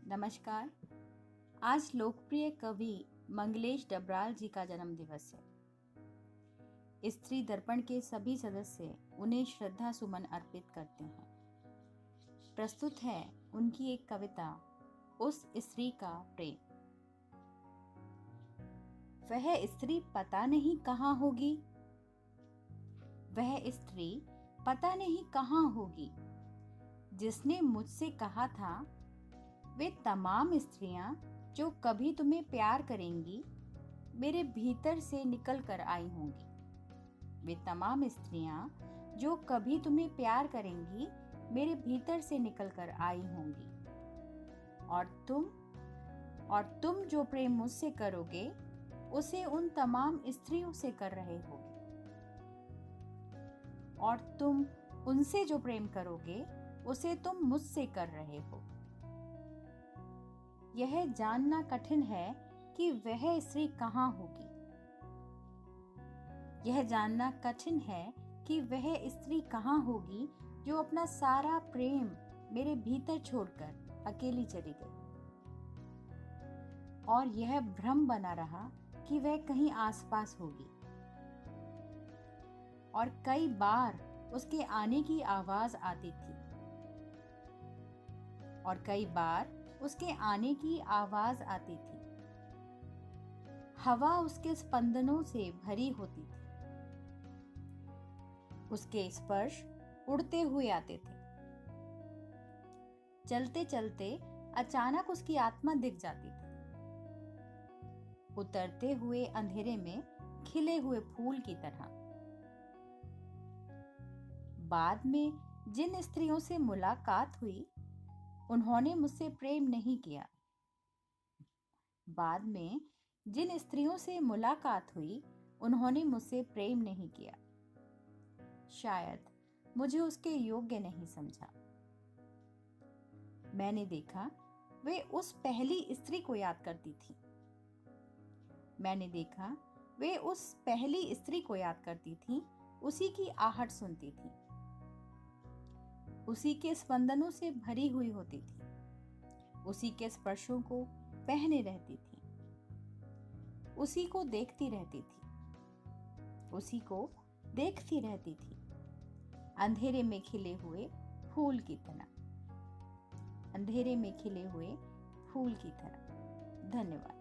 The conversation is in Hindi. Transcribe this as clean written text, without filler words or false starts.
नमस्कार। आज लोकप्रिय कवि मंगलेश डबराल जी का जन्म दिवस है। स्त्री दर्पण के सभी सदस्य उन्हें श्रद्धा सुमन अर्पित करते हैं। प्रस्तुत है उनकी एक कविता, उस स्त्री का प्रेम। वह स्त्री पता नहीं कहाँ होगी, वह स्त्री पता नहीं कहाँ होगी, जिसने मुझसे कहा था वे तमाम स्त्रियां जो कभी तुम्हें प्यार करेंगी मेरे भीतर से निकल कर आई होंगी। वे तमाम स्त्रियां जो कभी तुम्हें प्यार करेंगी मेरे भीतर से निकल कर आई होंगी। और तुम जो प्रेम मुझसे करोगे उसे उन तमाम स्त्रियों से कर रहे होगे। और तुम उनसे जो प्रेम करोगे उसे तुम मुझसे कर रहे हो। यह जानना कठिन है कि वह स्त्री कहाँ होगी। यह जानना कठिन है कि वह स्त्री कहाँ होगी जो अपना सारा प्रेम मेरे भीतर छोड़कर अकेली चली गई। और यह भ्रम बना रहा कि वह कहीं आसपास होगी। और कई बार उसके आने की आवाज आती थी। और कई बार उसके आने की आवाज आती थी। हवा उसके स्पंदनों से भरी होती थी। उसके स्पर्श उड़ते हुए आते थे। चलते चलते अचानक उसकी आत्मा दिख जाती थी, उतरते हुए अंधेरे में खिले हुए फूल की तरह। बाद में जिन स्त्रियों से मुलाकात हुई उन्होंने मुझसे प्रेम नहीं किया। बाद में जिन स्त्रियों से मुलाकात हुई उन्होंने मुझसे प्रेम नहीं किया। शायद मुझे उसके योग्य नहीं समझा। मैंने देखा वे उस पहली स्त्री को याद करती थी। मैंने देखा वे उस पहली स्त्री को याद करती थी, उसी की आहट सुनती थी, उसी के स्पंदनों से भरी हुई होती थी, उसी के स्पर्शों को पहने रहती थी, उसी को देखती रहती थी, उसी को देखती रहती थी, अंधेरे में खिले हुए फूल की तरह, अंधेरे में खिले हुए फूल की तरह। धन्यवाद।